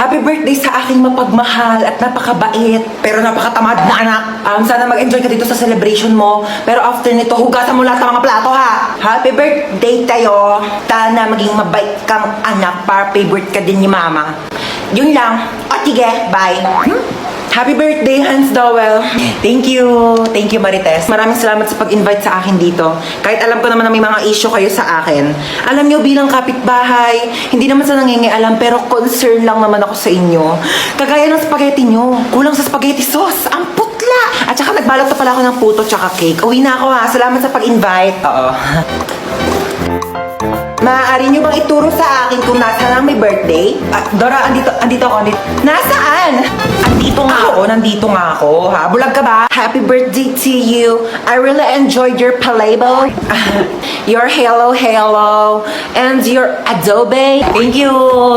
Happy birthday sa aking mapagmahal at napakabait pero napakatamad na anak. Sana mag-enjoy ka dito sa celebration mo. Pero after nito, hugasan mo lahat ng mga plato ha. Happy birthday tayo. Sana maging mabait kang anak para favorite ka din ni mama. Yun lang. O sige, bye. Happy birthday, Hans Dowell. Thank you. Thank you, Marites. Maraming salamat sa pag-invite sa akin dito. Kahit alam ko naman na may mga issue kayo sa akin. Alam nyo, bilang kapitbahay, hindi naman sa nangingialam, pero concern lang naman ako sa inyo. Kagaya ng spaghetti nyo. Kulang sa spaghetti sauce. Ang putla! At saka nagbalot pa pala ako ng puto tsaka cake. Uwi na ako ha. Salamat sa pag-invite. Oo. Maaari nyo bang ituro sa akin kung nasaan ang may birthday? Dora, andito ako. Nasaan? Nandito nga ako. Ha? Bulag ka ba? Happy birthday to you. I really enjoyed your palabok. Your hello. And your adobe. Thank you.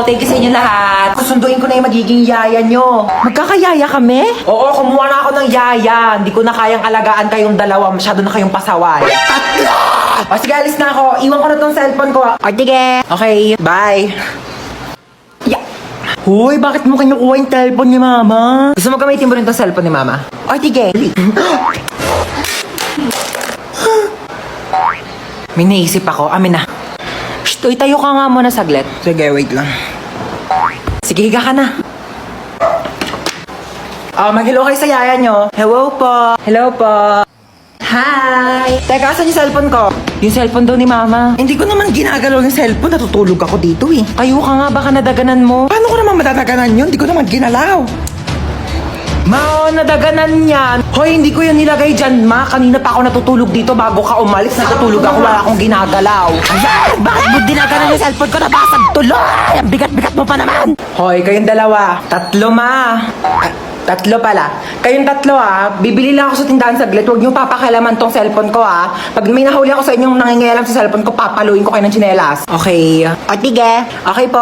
Thank you sa inyo lahat. Kusunduin ko na yung magiging yaya nyo. Magkakayaya kami? Oo, kumuha na ako ng yaya. Hindi ko na kayang alagaan kayong dalawa. Masyado na kayong pasaway. Tatlo! O sige, alis na ako. Iwan ko na tong cellphone ko. O sige. Okay, bye. Hoy, bakit mo kinukuha yung cellphone ni mama? Gusto mo gamitin mo rin tong cellphone ni mama? O sige. May naisip ako. Amin na. Shh, tayo ka nga muna saglit. Sige, wait lang. Sige, higa ka na. Mag-hello kayo sa yaya nyo. Hello po. Hello po. Hi! Teka, asan yung cellphone ko? Yung cellphone daw ni mama. Hindi ko naman ginagalaw yung cellphone. Natutulog ako dito eh. Kayo ka nga, baka nadaganan mo. Paano ko naman madadaganan yun? Hindi ko naman ginalaw. Ma, nadaganan yan. Hoy, hindi ko yan nilagay dyan, ma. Kanina pa ako natutulog dito bago ka umalis. Natutulog ako, wala akong ginagalaw. Ayan! Bakit mo dinaganan yung cellphone ko? Nabasag tuloy! Ang bigat-bigat mo pa naman! Hoy, kayong dalawa. Tatlo, ma. Tatlo pala. Kayong tatlo bibili lang ako sa tindahan saglit. Huwag niyo papakailaman tong cellphone ko Pag may nahuli ako sa inyong nangingialam sa cellphone ko, papaluin ko kayo ng tsinelas. Okay. O tige. Okay po.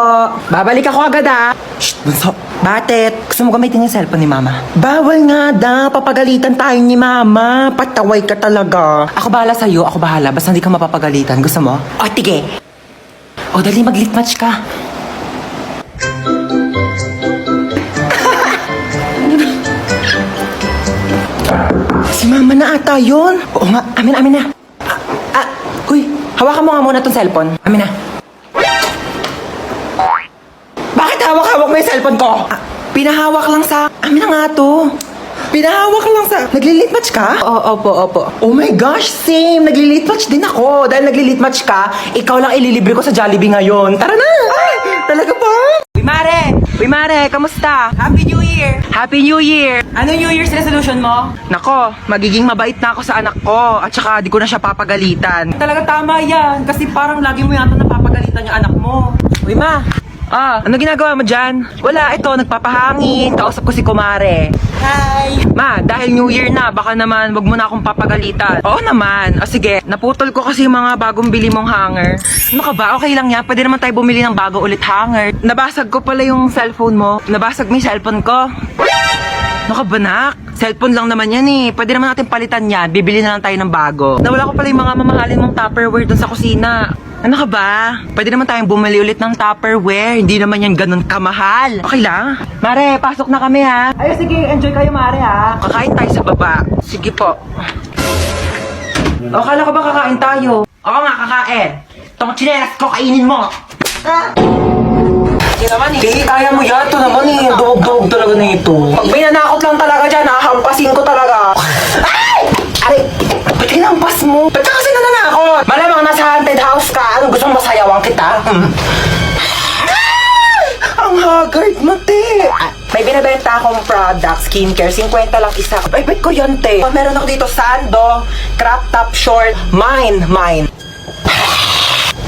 Babalik ako agad Shh, bunso. Bakit? Gusto mo gamitin yung cellphone ni mama? Bawal nga daw. Papagalitan tayo ni mama. Pataway ka talaga. Ako bahala sa'yo. Ako bahala. Basta hindi ka mapapagalitan. Gusto mo? O tige. O dali mag-lip match ka. Si mama na ata yun. Oo nga, amin na. Huy, hawakan mo nga muna tong cellphone. Amin na. Bakit hawak-hawak mo yung cellphone ko? Pinahawak lang sa... Amin na nga to. Pinahawak lang sa... Nagli-lit match ka? Opo. Oh my gosh, same. Nagli-lit match din ako. Dahil nagli-lit match ka, ikaw lang ililibre ko sa Jollibee ngayon. Tara na! Ay, talaga ba? Uy Mare, kamusta? Happy New Year! Happy New Year! Ano New Year's resolution mo? Nako, magiging mabait na ako sa anak ko at saka di ko na siya papagalitan. Talaga tama yan kasi parang lagi mo yata napapagalitan yung anak mo. Uy ma, ano ginagawa mo dyan? Wala, ito, nagpapahangin. Kausap ko si Kumare. Hi! Ma, dahil New Year na, baka naman wag mo na akong papagalitan. Oo naman. O sige, naputol ko kasi yung mga bagong bili mong hanger. Ano ka ba? Okay lang yan. Pwede naman tayo bumili ng bago ulit hanger. Nabasag ko pala yung cellphone mo. Nabasag mo yung cellphone ko. Ano ka ba, nak? Cellphone lang naman yan eh. Pwede naman natin palitan yan. Bibili na lang tayo ng bago. Nawala ko pala yung mga mamahalin mong Tupperware dun sa kusina. Ano ka ba? Pwede naman tayong bumili ulit ng Tupperware. Hindi naman yan ganun kamahal. Okay lang? Mare, pasok na kami ha. Ay, sige. Enjoy kayo, Mare ha. Kakain tayo sa baba. Sige po. O, kala ko ba kakain tayo? Oo nga, kakain. Itong tsinelas ko, kainin mo. Hindi naman eh. Hindi, kaya mo yan. Ito naman eh. Dog talaga na ito. Pag may nanakot lang talaga dyan, hahampasin ko talaga. Ay! Aray! Ba't hinampas mo? Ba't ka kasi nananakot? Malamang nasa haunted house ka. Anong gusto mong masayawan kita? Ang haggard mo, te. May binibenta akong product, skincare, 50 lang isa. Ay, bet ko yan, te. Meron ako dito, sando, crop top short, mine.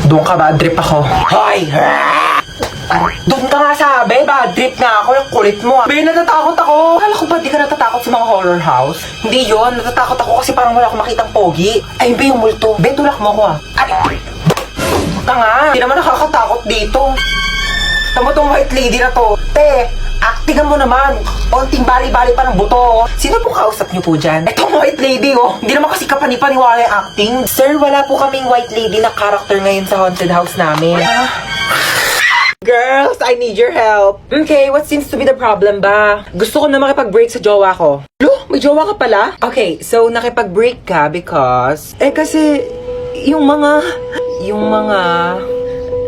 Doon ka ba? Drip ako. Hoy! Doon ka nga sabi, bad trip nga ako, yung kulit mo. Be, natatakot ako. Kala ko ba di ka natatakot sa mga horror house? Hindi yon, natatakot ako kasi parang wala akong makitang pogi. Ay, be, yung multo. Be, tulak mo ko Ay, ka nga. Hindi naman nakakatakot dito. Tama tong white lady na to. Te, actingan mo naman. Konting bali-bali pa ng buto. Sino po kausap niyo po dyan? Etong white lady, Hindi naman kasi kapanipaniwala yung acting. Sir, wala po kaming white lady na character ngayon sa haunted house namin. Girls, I need your help. Okay, what seems to be the problem ba? Gusto ko na makipag-break sa jowa ko. Lo, may jowa ka pala? Okay, so nakipag-break ka because... kasi, yung mga...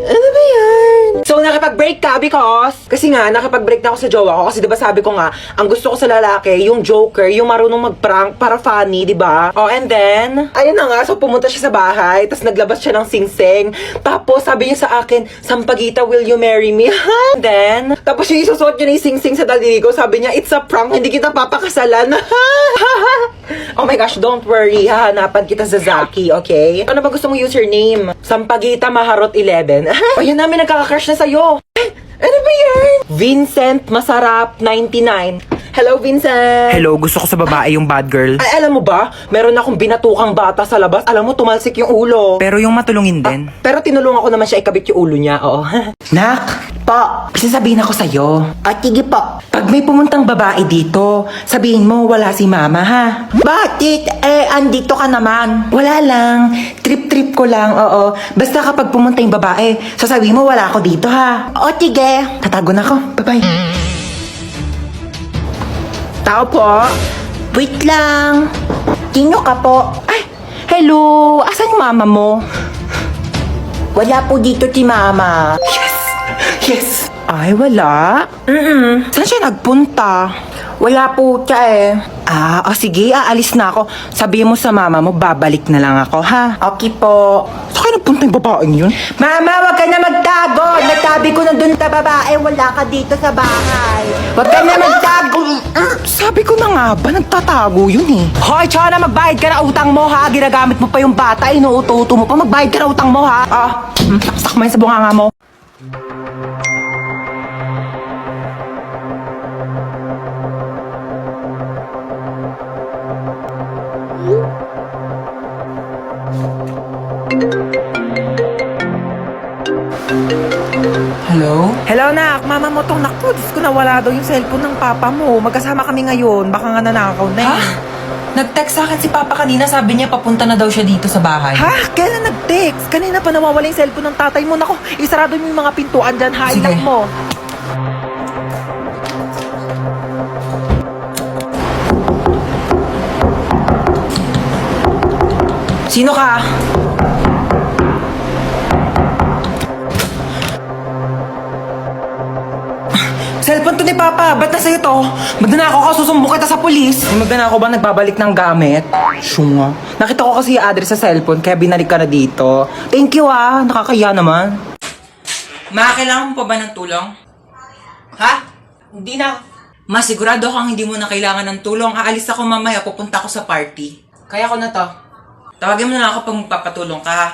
Ano ba yan? So, nakipag-break ka because... Kasi nga, nakipag-break na ako sa jowa ko. Kasi diba sabi ko nga, ang gusto ko sa lalaki, yung joker, yung marunong mag-prank para funny, diba? Oh, and then, ayun na nga, so pumunta siya sa bahay, tapos naglabas siya ng sing-sing. Tapos, sabi niya sa akin, Sampaguita, will you marry me? And then, tapos yung isusuot niya ng sing-sing sa daliri ko, sabi niya, it's a prank, hindi kita papakasalan. Oh my gosh, don't worry, hahanapan kita sa Zaki, okay? Ano ba gusto mong username? Sampaguita Maharot 11. O yan namin nagkaka-crush na sa'yo. Ano ba yan? Vincent Masarap 99. Hello, Vincent. Hello, gusto ko sa babae yung bad girl. Ay, alam mo ba? Meron akong binatukang bata sa labas. Alam mo, tumalsik yung ulo. Pero yung matulungin din. Pero tinulungan ko naman siya ikabit yung ulo niya, oo. Nak, po, sasabihin ako sa'yo. Sige po. Pag may pumuntang babae dito, sabihin mo wala si mama, ha? Bakit? Andito ka naman. Wala lang. Trip-trip ko lang, oo. Basta kapag pumunta yung babae, sasabihin mo wala ako dito, ha? O, tige. Tatago na ako. Bye-bye. Tao po. Wait lang. Sino ka po? Ay, hello. Asan yung mama mo? Wala po dito si mama. Yes. Ay, wala? Saan siya nagpunta? Wala po siya eh. Sige, aalis na ako. Sabihin mo sa mama mo, babalik na lang ako, ha? Okay po. Saan kayo nagpunta yung babaeng yun? Mama, wag ka na magtago. Nagtabi ko na dun sa babae, wala ka dito sa bahay. Wag ka na magtago. Sabi ko na nga ba, nagtatago yun eh. Hoy, Chana, magbayad ka na utang mo, ha? Ginagamit mo pa yung bata, inuuto-uto mo pa. Magbayad ka na utang mo, ha? Saksak mo yun sa bunganga mo. Hello? Hello, nak. Mama mo tong naku. Diyos ko, nawala daw yung cellphone ng papa mo. Magkasama kami ngayon. Baka nga nanakaw na eh. Nag-text sa akin si Papa kanina, sabi niya papunta na daw siya dito sa bahay. Ha? Kailan nag-text? Kanina pa nawawala yung cellphone ng tatay mo. Naku, isarado mo yung mga pintuan dyan. Sige. Highlight mo. Sino ka? Cellphone to ni Papa. Ba't nasa ito? Magnanakaw ka, susumbong kita sa polis. May magnanakaw ba nagbabalik ng gamit? Syunga. Nakita ko kasi yung address sa cellphone, kaya binalik ka na dito. Thank you nakakaya naman. Ma, kailangan mo pa ba ng tulong? Ha? Hindi na. Ma, sigurado kang hindi mo na kailangan ng tulong. Aalis ako mamaya, pupunta ako sa party. Kaya ko na to. Tawagin mo na ako pag magpapatulong ka, ha?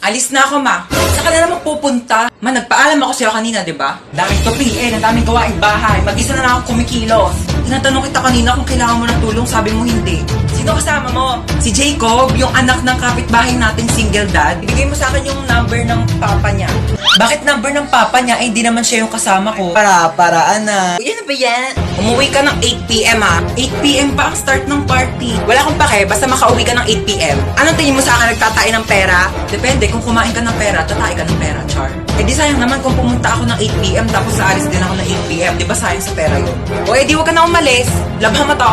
Alis na ako, ma. Saan ka na naman pupunta? Ma, nagpaalam ako sa'yo kanina, di ba? Dahil to PA, ang daming gawaing bahay. Mag-isa na lang ako kumikilos. Tinatanong kita kanina kung kailangan mo ng tulong, sabi mo hindi. Sino kasama mo? Si Jacob, yung anak ng kapitbahay nating single dad. Ibigay mo sa akin yung number ng papa niya. Bakit number ng papa niya? Hindi naman siya yung kasama ko. Paraan na. Uy, ano ba yan? Umuwi ka ng 8pm, ha? 8pm pa ang start ng party. Wala akong pake, basta makauwi ka ng 8pm. Anong tingin mo sa akin, nagtatain ng pera? Depende, kung kumain ka ng pera, tatain ka ng pera, char. Eh di sayang naman kung pumunta ako ng 8pm tapos aalis din ako ng 8pm. Di ba sayang sa pera yun? O eh di wag ka na umalis. Labhan mo to.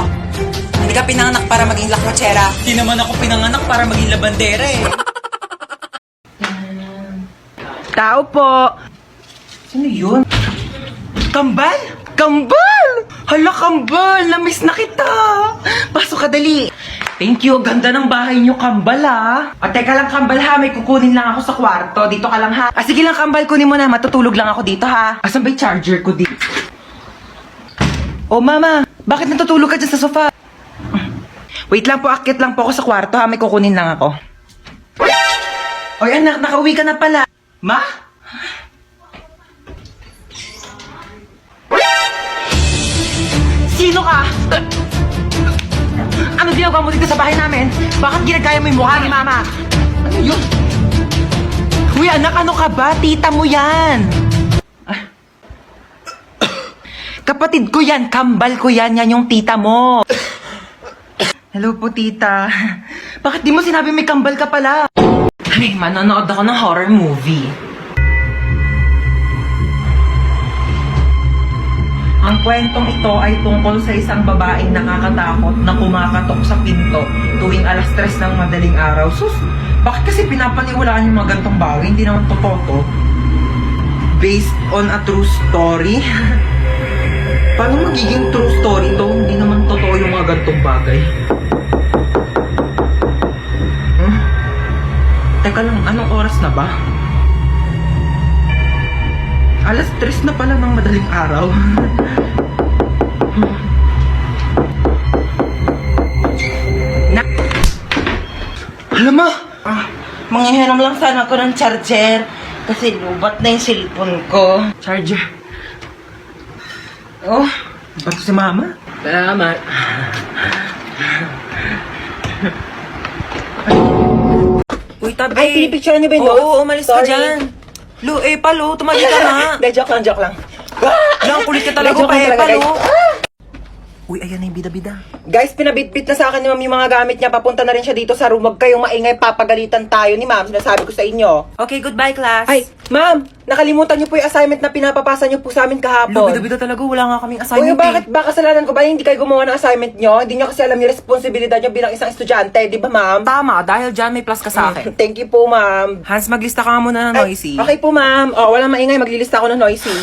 Hindi ka pinanganak para maging lakwachera. Di naman ako pinanganak para maging labandera eh. Tao po. Sino yun? Kambal? Kambal! Hala, Kambal! Namiss na kita! Pasok ka, dali! Thank you. Ganda ng bahay niyo, Kambal, ha? O, teka lang, Kambal, ha? May kukunin lang ako sa kwarto. Dito ka lang, ha? Sige lang, Kambal. Kunin mo na. Matutulog lang ako dito, ha? Asan ba yung charger ko dito? Oh, Mama. Bakit natutulog ka dyan sa sofa? Wait lang po. Akit lang po ako sa kwarto, ha? May kukunin lang ako. Oy, anak. Nakauwi ka na pala. Ma? Sino ka? Ano ginagawa mo dito sa bahay namin? Bakit ginagaya mo yung mukha ni Mama? Ano yun? Uy, anak, ano ka ba? Tita mo yan. Kapatid ko yan. Kambal ko yan. Yan yung tita mo. Hello po, tita. Bakit di mo sinabi may kambal ka pala? Ay, manonood ako ng horror movie. kwentong ito ay tungkol sa isang babaeng nakakatakot na kumakatok sa pinto tuwing alas 3 ng madaling araw. Sus, bakit kasi pinapaniwalaan yung mga gantong bagay? Hindi naman totoo to. Based on a true story. Paano magiging true story to? Hindi naman totoo yung mga gantong bagay. Teka lang, anong oras na ba? Alas 3 na pala ng madaling araw. Alam mo, Manghihiram lang sana ako ng charger kasi lubat na yung cellphone ko. charger. Oh, ba't si mama? Salamat. Uy, tabi. Ay, pinipicture niyo ba yun? Oo, umalis ka Sorry. dyan. Lu, palo, tumagi ka na. Hindi, joke lang. Lang, kulit ka talaga, Joke lang talaga, palo. guys. Uy, ayan na yung bida-bida. Guys, pinabitbit na sa akin ni ma'am yung mga gamit niya. Papunta na rin siya dito sa room. Huwag kayong maingay, papagalitan tayo ni ma'am. Sinasabi ko sa inyo. Okay, goodbye, class. Ay, ma'am, nakalimutan niyo po yung assignment na pinapapasa niyo po sa amin Lu, kahapon. bida-bida talaga. Wala nga kaming Uy, assignment bakit ba kasalanan ko ba hindi kayo gumawa ng assignment niyo? Hindi niyo kasi alam yung responsibilidad niyo bilang isang estudyante, di ba ma'am? Tama, dahil dyan may plus ka sa akin. Thank you po, ma'am. Hans, maglista ka nga muna ng Ay, noisy. okay po, ma'am. Oh, walang maingay. Maglilista ako ng noisy.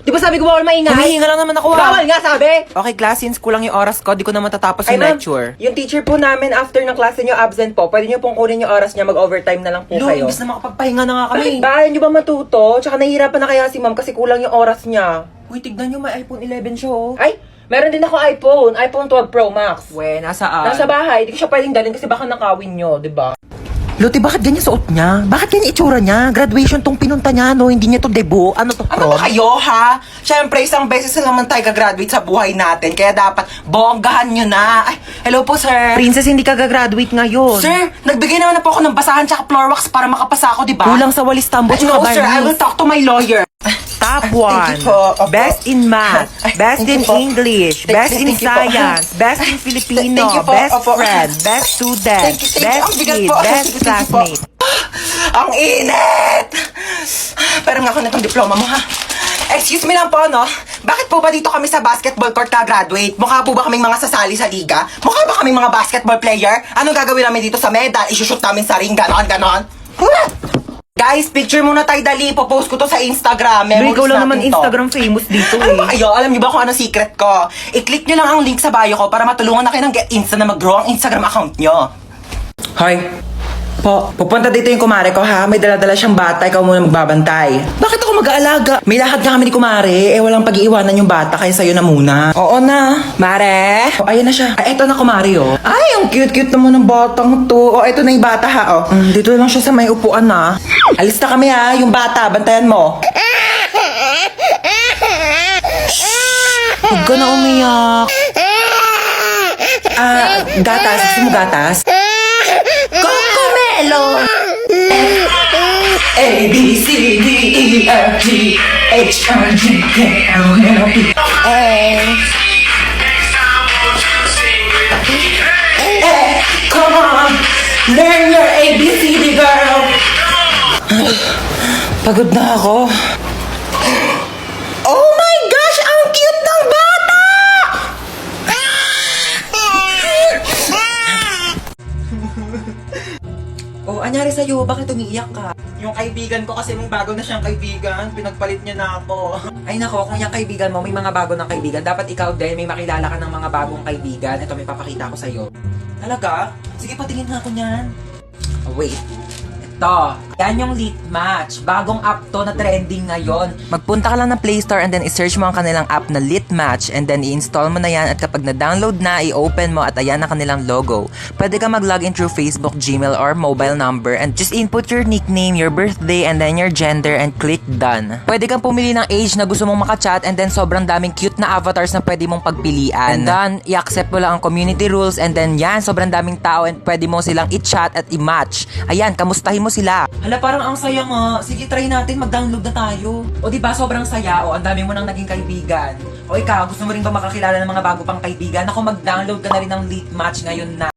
Di ba sabi ko bawal maingay? Humihinga lang naman ako, Bawal nga, sabi! Okay, class, since kulang yung oras ko, di ko na matatapos Ay, yung ma'am, lecture. yung teacher po namin after ng klase niyo absent po, pwede niyo pong kunin yung oras niya, mag-overtime na lang po Lu, kayo. imbis na makapagpahinga na nga kami. Bakit ba? Ayaw niyo ba matuto? Tsaka nahihirapan na kaya si ma'am kasi kulang yung oras niya. Uy, tignan nyo, may iPhone 11 siya, oh. Ay, meron din ako iPhone 12 Pro Max. We, nasaan? Nasa bahay, hindi ko siya pwedeng dalhin kasi baka nakawin niyo, di ba? Loti, bakit ganyan suot niya? Bakit ganyan itsura niya? Graduation tong pinunta niya, no? Hindi niya to debut. Ano to, Ano prom? ba kayo, ha? Siyempre, isang beses na naman tayo gagraduate sa buhay natin, kaya dapat bonggahan nyo na. Ay, hello po, sir. Princess, hindi ka gagraduate ngayon. Sir, nagbigay naman na po ako ng basahan tsaka floor wax para makapasa ako, di ba? Kulang sa walis tambo, No, sir, I will talk to my lawyer. Top Thank 1. you po. Opo. Best in math. Best Thank in you po. English. Thank- Best in thank you po. science. Best in Filipino. Thank you po. Best Opo. friend. Best student. Thank you. Best Ang bigat kid. po. Best Thank you po. classmate. Ang init! Pero nga ako na itong diploma mo, ha? Excuse me lang po, no? Bakit po ba dito kami sa basketball court ka-graduate? Mukha po ba kaming mga sasali sa liga? Mukha ba kaming mga basketball player? Anong gagawin namin dito sa medal? Isushoot namin sa ring, ganon. Guys, picture muna tayo, dali. Popost ko to sa Instagram. Pero Memories ikaw lang natin naman to. Instagram famous dito Ano ba eh. kayo? Alam niyo ba kung ano secret ko? I-click niyo lang ang link sa bio ko para matulungan na kayo ng Get Insta na mag-grow ang Instagram account niyo. Hoy. Po, pupunta dito yung kumare ko ha. May dala-dala siyang bata, ikaw muna magbabantay. Bakit ako mag-aalaga? May lakad nga kami ni kumare. Walang pag-iiwanan yung bata, kaya sa'yo na muna. Oo na. Mare? Oh, ayan na siya. Ay, eto na kumare oh. Ay, ang cute-cute naman ng batang to. Oh, eto na yung bata ha oh. Dito lang siya sa may upuan na. Alis na kami ha, yung bata, bantayan mo. Huwag ka na umiyak. Gatas. Gusto mo gatas? Cocomelo! A, B, C, D, E, F, G, H, I, J, K, L, M, N, O, P. Come on! Learn your ABCD, girl! Pagod na ako. Oh my gosh! Ang cute ng bata! Oh, anyari sa'yo? Bakit umiiyak ka? Yung kaibigan ko kasi may bago na siyang kaibigan, pinagpalit niya na ako. Ay nako, kung yung kaibigan mo, may mga bago ng kaibigan, dapat ikaw din, may makilala ka ng mga bagong kaibigan. Ito, may papakita ko sa'yo. Talaga? Sige, patingin nga ako niyan. Oh, wait. Ito. Yan yung Lit Match. Bagong app to na trending ngayon. Magpunta ka lang ng Play Store and then i-search mo ang kanilang app na Lit Match and then i-install mo na yan at kapag na-download na, i-open mo at ayan na kanilang logo. Pwede ka mag-login through Facebook, Gmail, or mobile number and just input your nickname, your birthday, and then your gender and click done. Pwede kang pumili ng age na gusto mong makachat and then sobrang daming cute na avatars na pwede mong pagpilian. And then, i-accept mo lang ang community rules and then yan, sobrang daming tao and pwede mo silang i-chat at i-match. Ayan, kamustahin mo sila. Hala, parang ang saya nga. Sige, try natin. Mag-download na tayo. O, diba? Sobrang saya. O, ang dami mo nang naging kaibigan. O, ikaw, gusto mo rin ba makakilala ng mga bago pang kaibigan? Ako, mag-download ka na rin ng Lit Match ngayon na.